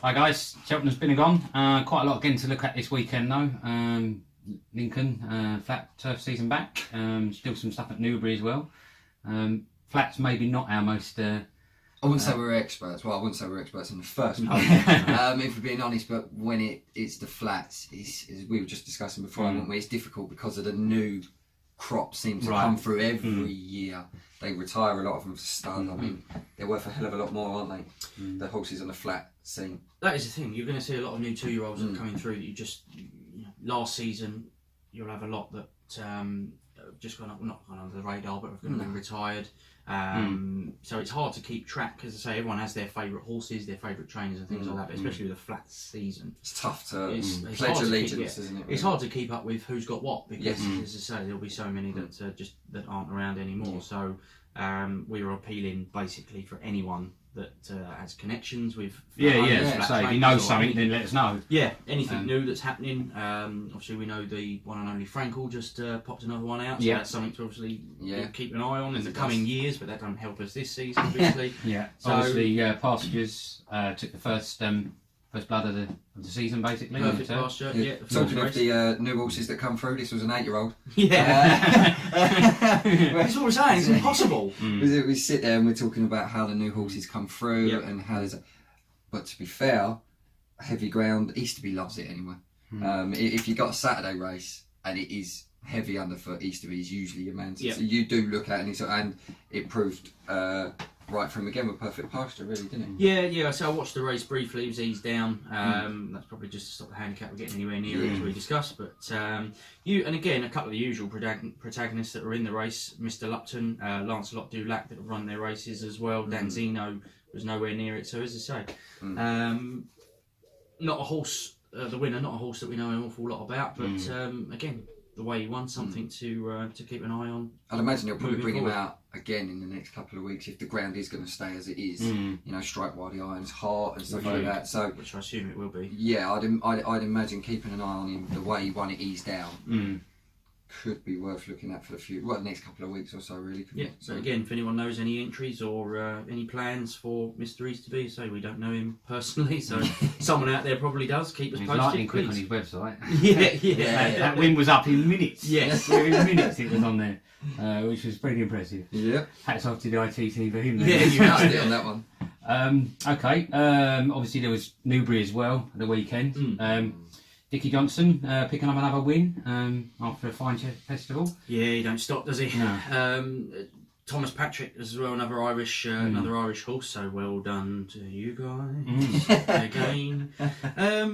Hi guys, Cheltenham's been and gone. Quite a lot again to look at this weekend though. Lincoln, flat turf season back. Still some stuff at Newbury as well. Flats maybe not our most... I wouldn't say we're experts. Well, I wouldn't say we're experts in the first place. If we're being honest, but when it's the flats, as we were just discussing before, weren't we? It's difficult because of the new crop seem to come through every year. They retire a lot of them for stud. I mean, they're worth a hell of a lot more, aren't they? The horses on the flat scene. That is the thing. You're going to see a lot of new 2-year-olds that are coming through that last season you'll have a lot that have just gone up, not gone under the radar, but have been retired. So it's hard to keep track, because I say everyone has their favourite horses, their favourite trainers and things like that, but especially with a flat season. It's tough to pledge allegiance, isn't it? It's hard to keep up with who's got what, because as I say, there'll be so many that aren't around anymore. So we are appealing basically for anyone that has connections with So if you know something, then let us know. Yeah, anything new that's happening. Obviously, we know the one and only Frankel just popped another one out, so that's something to obviously keep an eye on in the coming years, but that doesn't help us this season, obviously. So, obviously, Pastures took the first blood of the season, basically. Perfect pasture, Talking of the new horses that come through, this was an 8-year-old. That's what we're saying, it's impossible. We sit there and we're talking about how the new horses come through and how there's but to be fair, heavy ground, Easterby loves it anyway. If you've got a Saturday race and it is heavy underfoot, Easterby is usually your man. So you do look at it, and it proved right from again with perfect pasture, really, didn't it? Yeah. So I watched the race briefly. It was eased down. That's probably just to stop the handicap from getting anywhere near it, as we discussed. But and again, a couple of the usual protagonists that were in the race: Mr. Lupton, Lancelot Dulac, that have run their races as well. Danzino was nowhere near it. So as I say, not a horse. The winner, not a horse that we know an awful lot about, but again, the way he won, something to keep an eye on. I'd imagine they'll probably bring him out again in the next couple of weeks if the ground is going to stay as it is. Strike while the iron's hot and stuff like that. So, which I assume it will be. Yeah, I'd imagine keeping an eye on him the way he won it eased down could be worth looking at for the next couple of weeks or so, really. So again, if anyone knows any entries or any plans for Mr. Easterby, so we don't know him personally, so someone out there probably does. Keep us posted. Lightning quick on his website. That win was up in minutes. Yes, in minutes it was on there, which was pretty impressive. Yeah. Hats off to the ITT for him. Yeah, you nailed it on that one. Obviously there was Newbury as well at the weekend. Richard Johnson picking up another win after a fine festival. Yeah, he don't stop, does he? No. Thomas Patrick as well, another Irish horse. So well done to you guys again. I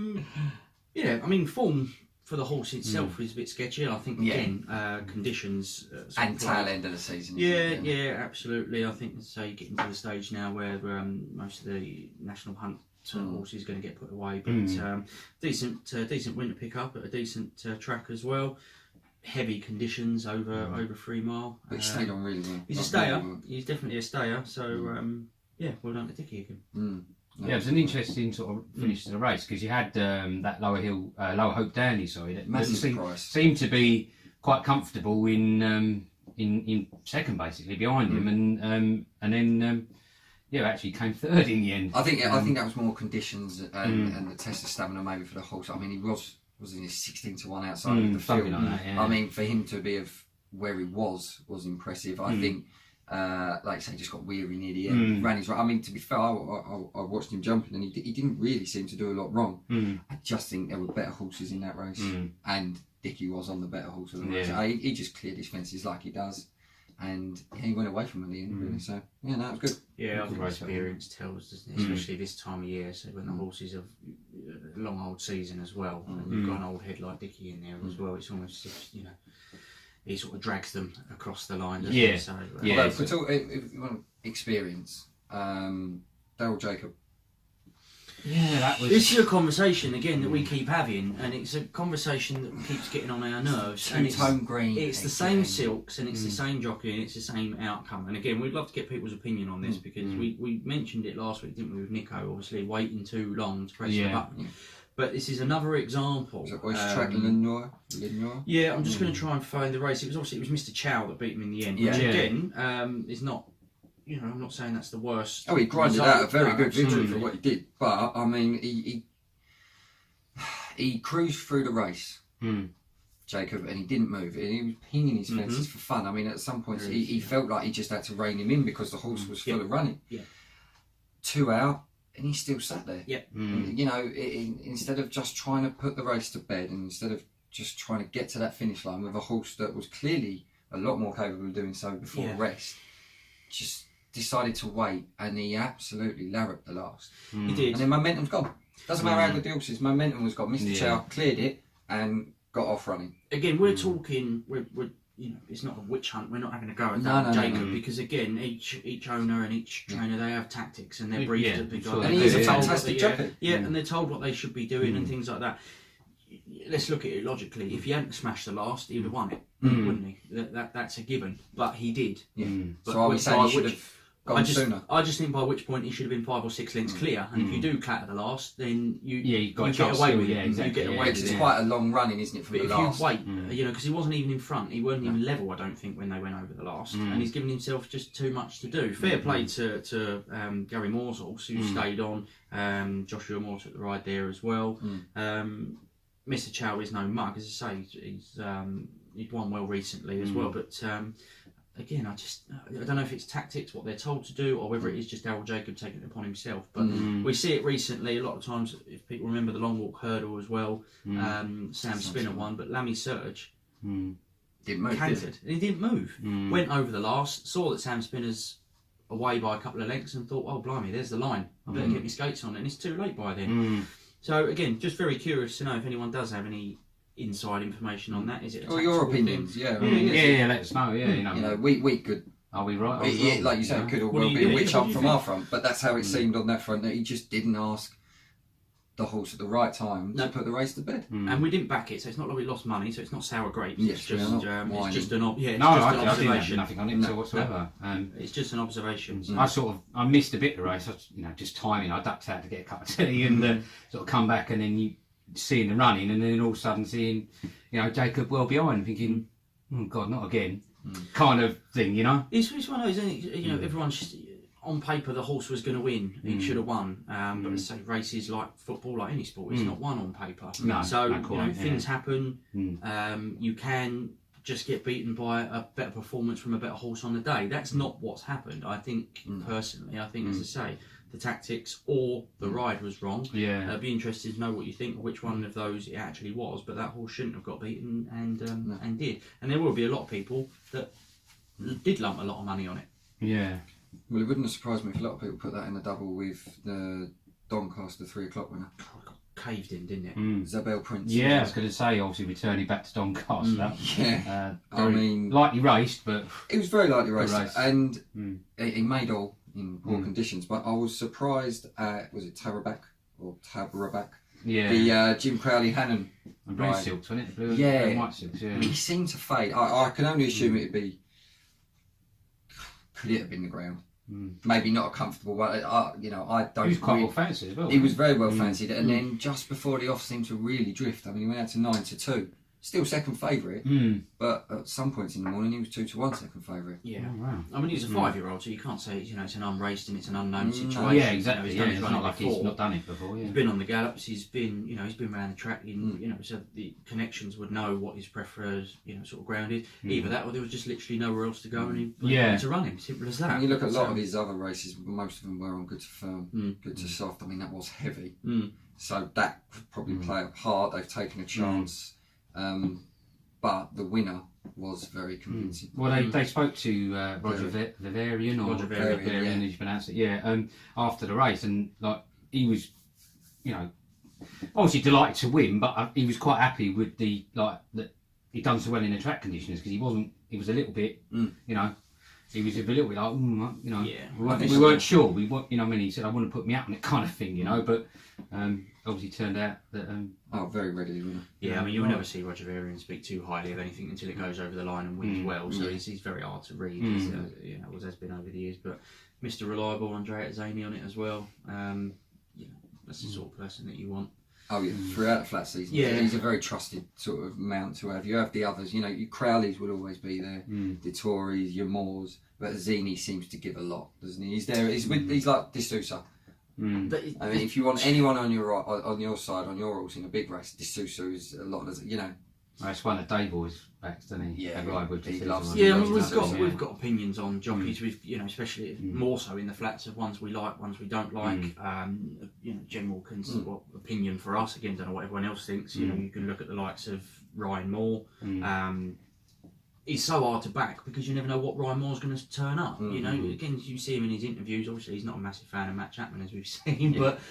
mean, form for the horse itself is a bit sketchy. I think again, conditions and tail end of the season. Yeah, absolutely. I think getting to the stage now where most of the national hunt horses going to get put away, but decent win to pick up at a decent track as well. Heavy conditions over 3 mile. But he stayed on really well. He's a stayer. He's definitely a stayer. So well done to Nicky again. It was an interesting sort of finish to the race, because you had that Lower Hope Downey, that seemed to be quite comfortable in second, basically behind him, and then. Actually came third in the end. I think that was more conditions and the test of stamina maybe for the horse. I mean, he was in his 16-1 outside of the field. Like that, yeah. I mean, for him to be of where he was impressive. I think, like I say, just got weary near the end. Ran his right. I mean, to be fair, I watched him jumping and he didn't really seem to do a lot wrong. I just think there were better horses in that race, and Nicky was on the better horse of the race. He just cleared his fences like he does. And he went away from it at the end, really. So, that was good. Yeah, I think experience tells, doesn't it? Especially this time of year, so when the horses have a long old season as well, and you've got an old head like Nicky in there as well, it's almost, he sort of drags them across the line, doesn't he? So, if you want experience, Daryl Jacob. Yeah, this is a conversation again that we keep having, and it's a conversation that keeps getting on our nerves. And Two-tone green. It's the same silks, and it's the same jockey, and it's the same outcome. And again, we'd love to get people's opinion on this, because we mentioned it last week, didn't we, with Nico? Obviously, waiting too long to press the button. But this is another example. Was it track Linnoy? Yeah, I'm just going to try and find the race. It was Mr. Chow that beat him in the end, which again is not. I'm not saying that's the worst. Oh, he grinded out a very good victory absolutely. for what he did. But I mean, he cruised through the race, Jacob, and he didn't move. And he was pinging his fences for fun. I mean, at some points he felt like he just had to rein him in because the horse was full of running. Yeah. 2 out, and he still sat there. Yeah. You know, instead of just trying to put the race to bed, and instead of just trying to get to that finish line with a horse that was clearly a lot more capable of doing so before rest, just decided to wait, and he absolutely larruped the last. He did. And then momentum's gone. Doesn't matter how good the horse is, momentum was gone. Mr. Chow cleared it and got off running. Again, we're talking, we're it's not a witch hunt. We're not having a go at that Jacob because again, each owner and each trainer they have tactics and they're briefed to be and he's a fantastic jockey. And they're told what they should be doing and things like that. Let's look at it logically. If he hadn't smashed the last, he would have won it, wouldn't he? That's a given. But he did. But so are we saying he should have gone sooner? I just think by which point he should have been 5 or 6 lengths clear. And if you do clatter the last, then you get away with it. Exactly. You get away with it. It's quite a long running, isn't it, from but the if last? you wait, because he wasn't even in front, he weren't even level, I don't think, when they went over the last, and he's given himself just too much to do. Fair play to Gary Moore's horse, who stayed on. Joshua Moore took the ride there as well. Mr. Chow is no mug, as I say, he's won well recently as well, but again, I don't know if it's tactics, what they're told to do, or whether it is just Daryl Jacob taking it upon himself. But we see it recently a lot of times. If people remember the long walk hurdle as well, Sam Spinner won, but Lammy Surge didn't move, cantered, and he didn't move. Went over the last, saw that Sam Spinner's away by a couple of lengths, and thought, "Oh blimey, there's the line. I better get my skates on." And it's too late by then. So again, just very curious to know if anyone does have any inside information on that. Is it? Or your opinions? Yeah. Let us know. You know, we could. Are we right? Like you said, it could all well be a witch hunt from our front, but that's how it seemed on that front. That he just didn't ask the horse at the right time to put the race to bed. And we didn't back it, so it's not like we lost money. So it's not sour grapes. Yes, it's just it's just an observation. I didn't have nothing on it whatsoever. It's just an observation. I missed a bit of the race. Just timing. I ducked out to get a cup of tea and sort of come back, and then you seeing the running, and then all of a sudden seeing Jacob well behind, thinking, "Oh God, not again," kind of thing. It's one of those, isn't it? Everyone's just, on paper the horse was going to win. He should have won. But let's say races like football, like any sport, it's not won on paper. No, so things happen. You can just get beaten by a better performance from a better horse on the day. That's not what's happened. I think personally, as I say, the tactics or the ride was wrong. I'd be interested to know what you think, or which one of those it actually was. But that horse shouldn't have got beaten, and did. And there will be a lot of people that did lump a lot of money on it. Yeah. Well, it wouldn't have surprised me if a lot of people put that in a double with the Doncaster 3 o'clock winner. Caved in, didn't it? Zabel Prince. Yeah, I was going to say, obviously returning back to Doncaster. I mean, lightly raced, but it was very lightly raced, and he made all in poor conditions. But I was surprised at, was it Tabarabak or Tabarabak? Yeah. The Jim Crowley Hannon. Blue silks, wasn't it? Blue and white silks. Yeah. He seemed to fade. I can only assume it'd be. Could it have been the ground? Maybe not a comfortable one. I don't. He was quite well fancied as well. He was very well fancied, and then just before the off seemed to really drift. I mean, he went out to 9-2, still second favourite, but at some points in the morning he was 2-1 second favourite. Yeah, wow. I mean, he's a 5-year-old, so you can't say it's an unraced and it's an unknown situation. Yeah, exactly. It's not like before. he's not done it before. Yeah. He's been on the gallops. He's been around the track. So the connections would know what his preferred sort of ground is. Either that, or there was just literally nowhere else to go, and he went to run him. Simple as that. When you look at a lot of his other races, most of them were on good to firm, good to soft. I mean, that was heavy, so that could probably play a part. They've taken a chance. But the winner was very convincing. Well, they spoke to Roger Vivarian, or Vivarian, as you pronounce it. Yeah, after the race, and like he was, obviously delighted to win, but he was quite happy with that he'd done so well in the track conditions, because he was a little bit, he was a little bit like, we weren't sure. He said, I want to put me out on it, kind of thing, but obviously turned out that. Very readily winner. Yeah, I mean, you'll never see Roger Varian speak too highly of anything until it goes over the line and wins well. So he's very hard to read, as has been over the years. But Mr. Reliable, Andrea Zaney on it as well. That's the sort of person that you want. Oh yeah, throughout the flat season. Yeah, he's a very trusted sort of mount to have. You have the others, your Crowleys will always be there, the Tories, your Moores, But Zini seems to give a lot, doesn't he? He's there. He's like D'Souza. I mean, if you want anyone on your side, on your horse in a big race, D'Souza is a lot. That's one of Dave always backs, doesn't he? Yeah, he loves. Yeah, I mean, we've got opinions on jockeys. We've especially more so in the flats of ones we like, ones we don't like. General opinion for us. Again, don't know what everyone else thinks. You can look at the likes of Ryan Moore. He's so hard to back because you never know what Ryan Moore's going to turn up. Again, you see him in his interviews. Obviously, he's not a massive fan of Matt Chapman, as we've seen, but.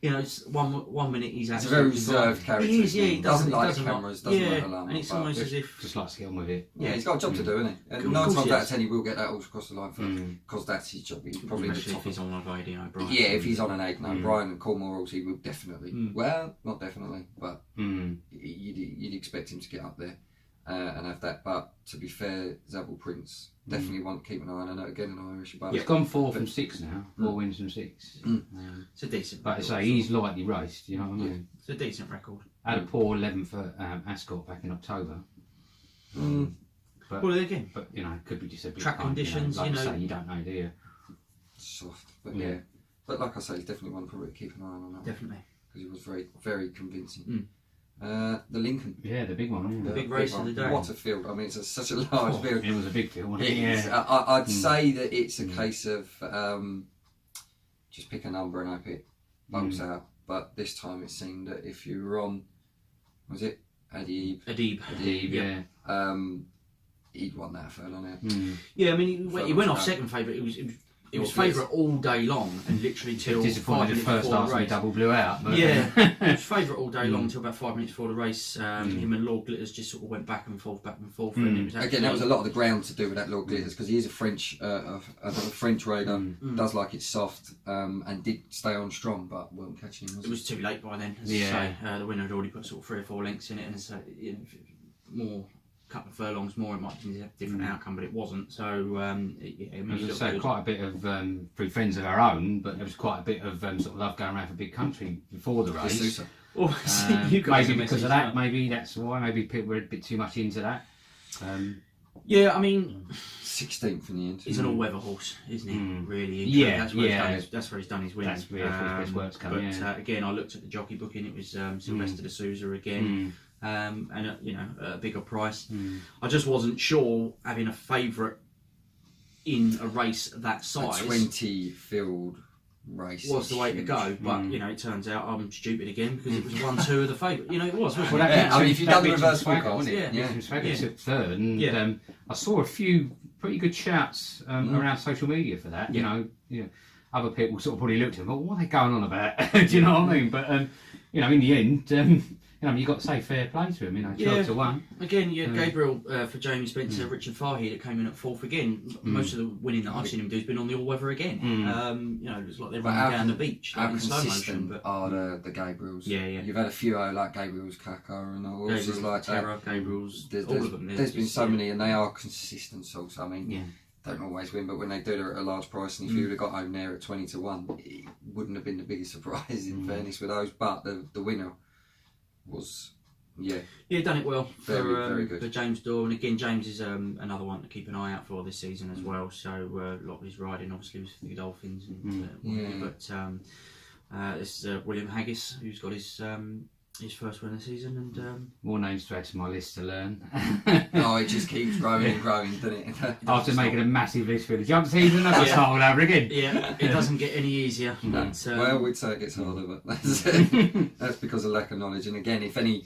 It's one minute he's a very reserved character. He is, he doesn't like cameras, doesn't like alarm. And it's almost as if just likes to get on with it. Yeah, he's got a job to do, isn't he? 9 times out of 10 he will get that horse across the line first because that's his job. He's probably especially if he's on an Aidan O'Brien. Yeah, if he's on an Aidan O'Brien and Cornwall horse, he will definitely. Well, not definitely, but you'd expect him to get up there and have that. But to be fair, Zabel Prince definitely want to keep an eye on. Again, an Irish above. He's gone 4 from 6 now. 4 wins from 6. It's a decent. But I say he's lightly raced. You know what I mean? It's a decent record. Had a poor 11 for Ascot back in October. But, well, again, but it could be just a bit track conditions. Like you say, you don't know, do you? Soft, but yeah. But like I say, he's definitely one probably to keep an eye on that. Definitely, because he was very, very convincing. The Lincoln. Yeah, the big one. The big race of the day. What a field. I mean, it's such a large field. It was a big field, wasn't it? I'd say that it's a case of just pick a number and hope it bumps out. But this time it seemed that if you were on, was it Adib, yeah. He'd won that furlong out. Yeah, I mean, he went off second favourite. It was favourite all day long and literally till 5 minutes before the race. Disappointed the first half double blew out. But yeah, it was favourite all day long until about 5 minutes before the race. Him and Lord Glitters just sort of went back and forth. And it was again, that was a lot of the ground to do with that Lord Glitters because he is a French raider, does like it soft, and did stay on strong, but weren't catching him. It was too late by then. As you say, the winner had already put sort of 3 or 4 lengths in it, and so more. Couple of furlongs more, it might have been a different outcome, but it wasn't. So, as I say, quite a bit of through friends of our own, but there was quite a bit of sort of love going around for big country before the race. Well, maybe because of that, maybe that's why. Maybe people were a bit too much into that. Yeah, I mean, 16th in the end. He's an all-weather horse, isn't he? Really? Yeah, that's where he's done his wins. That's where his work's come. But again, I looked at the jockey booking. It was Sylvester D'Souza again. And a bigger price. I just wasn't sure having a favourite in a race that size. A 20 field race was the way to go, but it turns out I'm stupid again because it was 1-2 of the favourite. It was. Well, I mean, if you've done the reverse forecast, took third, and I saw a few pretty good shouts around social media for that. You know, other people sort of probably looked at them, what are they going on about? Do you know what I mean? But in the end. You've got to say fair play to him, 12-1. Again, you had Gabriel for Jamie Spencer, Richard Fahey that came in at 4th again. Most of the winning that I've seen him do has been on the all-weather again. It looks like they're running down the beach how in slow consistent motion. Are the Gabriels? Yeah. You've had a few like Gabriel's Kaka and horses like Terror, that. Gabriel's, all of them. There's been so many, and they are consistent sorts. I mean, don't always win, but when they do, they're at a large price. And if you would have got home there at 20-1, it wouldn't have been the biggest surprise in fairness with those. But the winner was. Yeah, done it well very good. for James Dorr, and again James is another one to keep an eye out for this season as well. So a lot of his riding obviously was for the Dolphins, but this is William Haggis who's got his first win of the season, and more names to add to my list to learn. It just keeps growing and growing, doesn't it? After making a massive list for the jump season, I've got to start all over again. Yeah, it doesn't get any easier. But, well, we'd say it gets harder, but that's because of lack of knowledge. And again, if any.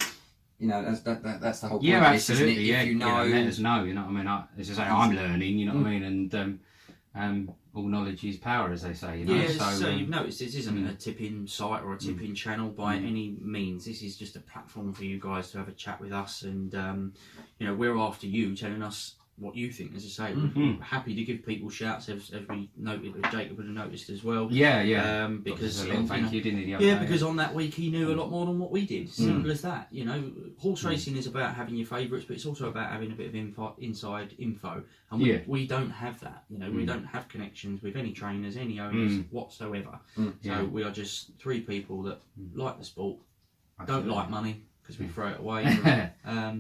That's the whole point. Yeah, of this, absolutely. Isn't it? If you know, let us know. You know what I mean? As I say, I'm learning. You know what I mean? And all knowledge is power, as they say. So you've noticed this isn't a tipping site or a tipping channel by any means. This is just a platform for you guys to have a chat with us, and we're after you telling us what you think. As I say, we're happy to give people shouts, as we noted, Jacob would have noticed as well. Because thank you, didn't he? Because on that week he knew a lot more than what we did. Simple as that. Horse racing is about having your favourites, but it's also about having a bit of inside info, and we don't have that. We don't have connections with any trainers, any owners whatsoever. So we are just 3 people that like the sport, don't like money, because we throw it away.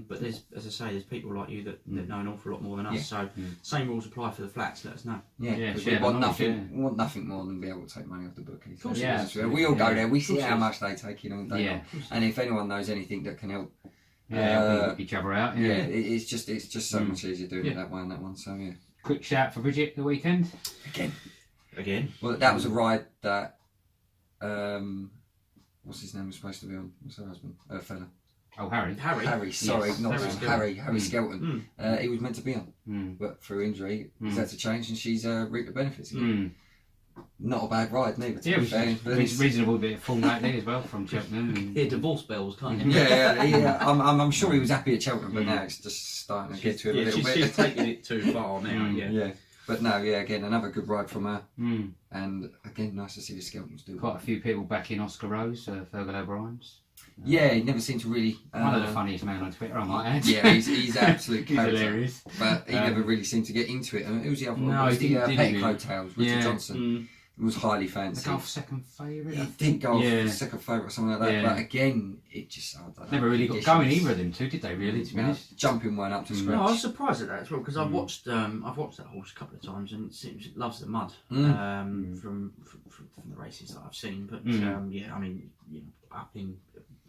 But there's, as I say, there's people like you that know an awful lot more than us. So same rules apply for the flats. Let us know. We want nothing more than be able to take money off the bookies. Of course, we all go there. We see how much they take in all day long. And if anyone knows anything that can help, help each other out. It's just so much easier doing it that way and that one. So Quick shout for Bridget the weekend. Again. Well, that was a ride that. What's his name was supposed to be on? What's her husband? Fella. Oh, Harry. Harry, sorry, not Harry. Harry Skelton. He was meant to be on, but through injury, he's had to change, and she's reaped the benefits again. Not a bad ride, neither. It's reasonable bit of full night there as well from Cheltenham. Hear divorce bells, can't you? Yeah. I'm sure he was happy at Cheltenham, but now it's just starting to get to him a little bit. She's taking it too far now. Yeah. But no, again, another good ride from her. And again, nice to see the Skeltons do. Quite a few people back in Oscar Rose, Fergal O'Brien's. He never seemed to really. One of the funniest men on Twitter, I might add. Yeah, he's absolute character. Hilarious. But he never really seemed to get into it. And who was the other one? No, he didn't. Petticoat Tales, Richard Johnson. Was highly fancied. The golf second favourite. He did golf second favourite or something like that. But again, it just never really got going either of them two, did they? Really, to be honest, jumping one up to scratch. No, I was surprised at that as well because I've watched that horse a couple of times and it loves the mud from the races that I've seen. But I mean, up in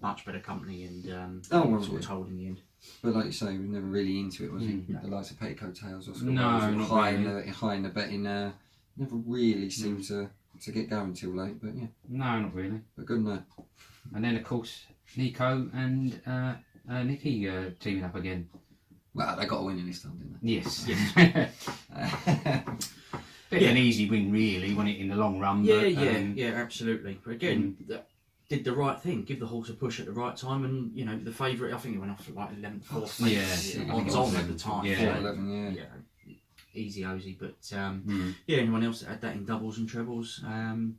much better company and sort of told in the end. But like you say, he was never really into it, was he? The likes of Petticoat Tales or not high in the betting. Never really seemed to get going too late, but no, not really. But good enough. And then of course Nico and Nicky teaming up again. Well, they got a win in this time, didn't they? Yes. Bit of an easy win, really, wasn't it, in the long run? Yeah, absolutely. But again, did the right thing, give the horse a push at the right time, and the favourite, I think it went off for like 11th, 4th. Odds on at the time. 4-11, easy Osy, but anyone else that had that in doubles and trebles,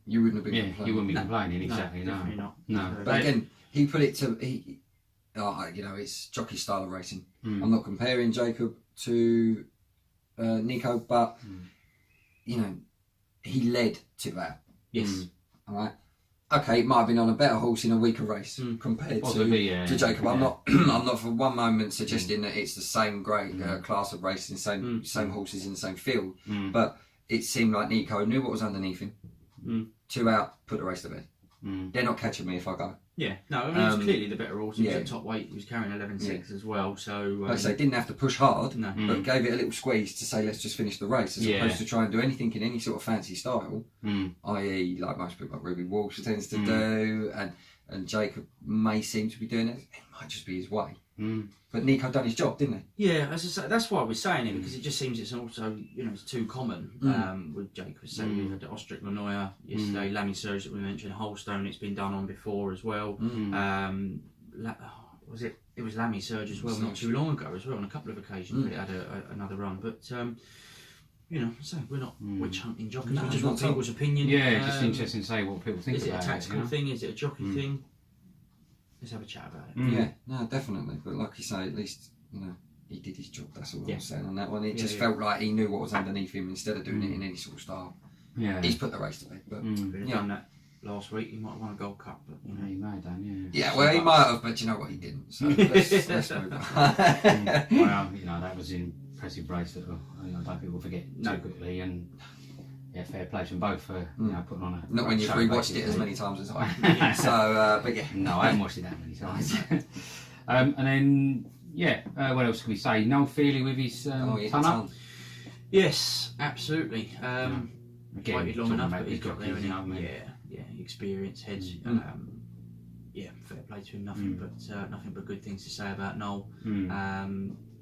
you wouldn't have been complaining. You wouldn't be complaining, exactly. No, definitely not. No. But again, he put it to it's jockey style of racing. I'm not comparing Jacob to Nico, but he led to that. Yes. All right. Okay, it might have been on a better horse in a weaker race compared to Jacob. I'm not for one moment suggesting that it's the same great class of racing, same horses in the same field. But it seemed like Nico knew what was underneath him. 2 out, put the race to bed. They're not catching me if I go. Yeah, no, I mean, he was clearly the better horse. He was at top weight. He was carrying 11.6 as well. So like I say, didn't have to push hard, but gave it a little squeeze to say let's just finish the race, as opposed to try and do anything in any sort of fancy style, i.e. like most people, like Ruby Walsh tends to do, and Jacob may seem to be doing it. It might just be his way. But Nico done his job, didn't he? Yeah, as I say, that's why we're saying it, because it just seems it's also it's too common with Jacob. So we had the Ostrich Lanoya yesterday, Lammy Surge that we mentioned, Holstone. It's been done on before as well. Was it? It was Lammy Surge as well, not too long ago as well. On a couple of occasions, it had another run, but. So we're not witch hunting jockeys. We just want people's opinion. Yeah, it's just interesting to say what people think about it. Is it a tactical thing? Is it a jockey thing? Let's have a chat about it. Yeah, no, definitely. But like you say, at least he did his job. That's all I'm saying on that one. It just felt like he knew what was underneath him instead of doing it in any sort of style. Yeah, he's put the race to bed. But he'd done that last week. He might have won a Gold Cup, but he may have done. Yeah, well, he might have, but you know what, he didn't. So let's move on. Well, that was an impressive race that I don't think we'll forget too quickly. And fair play to them both for putting on a. Not when you've rewatched it as many times as I have. So, but yeah. No, I haven't watched it that many times. And then, what else can we say? Noel Feely with his ton up. Yes, absolutely. Again, waited long enough, but he's got there. Experience heads. Fair play to him. Nothing but good things to say about Noel.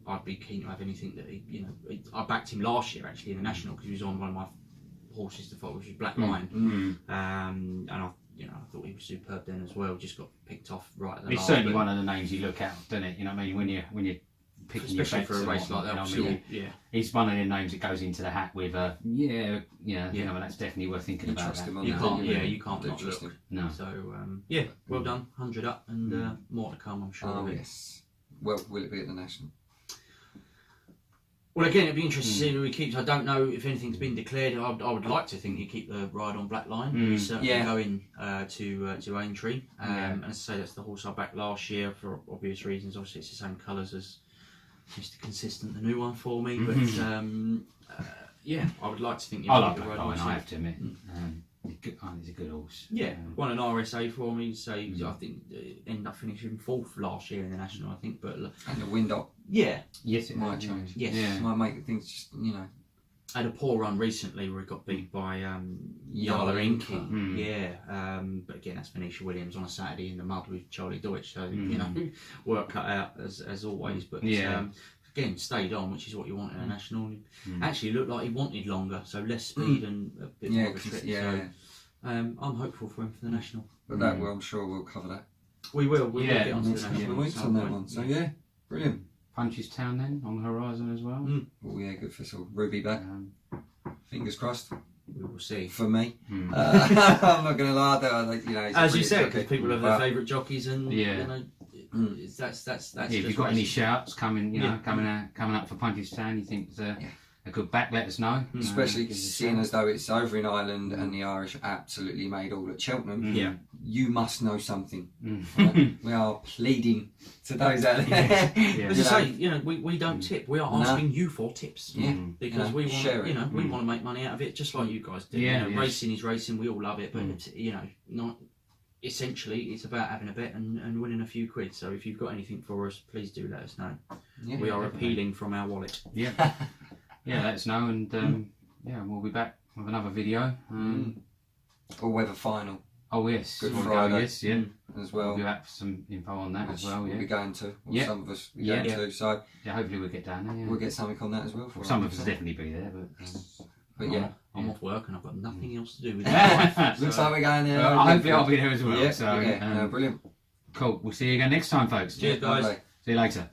I'd be keen to have anything that I backed him last year actually in the national because he was on one of my horses to follow, which was Black Lion, and I thought he was superb then as well. Just got picked off right at the last. It's certainly one of the names you look at, doesn't it? You know what I mean? When you're picking especially your bets for a race like that. He's one of the names that goes into the hat with that's definitely worth thinking about. You can't not look. No. So well done, 100 up, and more to come, I'm sure. Yes. Well, will it be at the national? Well, again, it'd be interesting to see who he keeps. I don't know if anything's been declared. I would like to think he'd keep the ride on Black Line. He's certainly going to Aintree. And as I say, that's the horse I backed last year for obvious reasons. Obviously, it's the same colours as Mr. Consistent, the new one for me. But yeah, I would like to think. I like Black Line, I have to admit. He's a good horse. Yeah, won an RSA for me. So I think ended up finishing 4th last year in the National. I think, but and the wind up. Yeah. Yes, it might change. Yes, it might make things just I had a poor run recently where he got beat by Yala Inky. Yeah, but again, that's Venetia Williams on a Saturday in the mud with Charlie Deutsch. So work cut out as always. But again, stayed on, which is what you want in a National. Actually, looked like he wanted longer, so less speed and a bit more of a trip. So I'm hopeful for him for the National. But that, I'm sure we'll cover that. We will. We'll get onto the couple National. of weeks on that one. So yeah, brilliant. Punchestown then on the horizon as well. Oh yeah, good for Ruby back. Fingers crossed. We will see. For me, I'm not going to lie. Though, as you said, because people have their favourite jockeys, and that's. If you've got any shouts coming, coming up for Punchestown, you think there's a good back, let us know. Especially seeing as though it's over in Ireland and the Irish absolutely made all at Cheltenham. You must know something. Right? We are pleading to those out there. As I say, we don't tip. We are asking you for tips. Because we want, we want to make money out of it, just like you guys do. Racing is racing. We all love it, but not. Essentially, it's about having a bet and winning a few quid. So if you've got anything for us, please do let us know. We are appealing from our wallet. Yeah, let us know, and we'll be back with another video. Or weather final. Oh yes, Good Friday. As well. We'll be back for some info on that as well. We'll be going to. Some of us will be going to. So hopefully we'll get down there. We'll get something on that as well. Some of us will definitely be there, but yeah, I'm off work and I've got nothing else to do with it. Looks like we're going there. Hopefully I'll be there as well. So brilliant. Cool. We'll see you again next time, folks. Cheers, guys. See you later.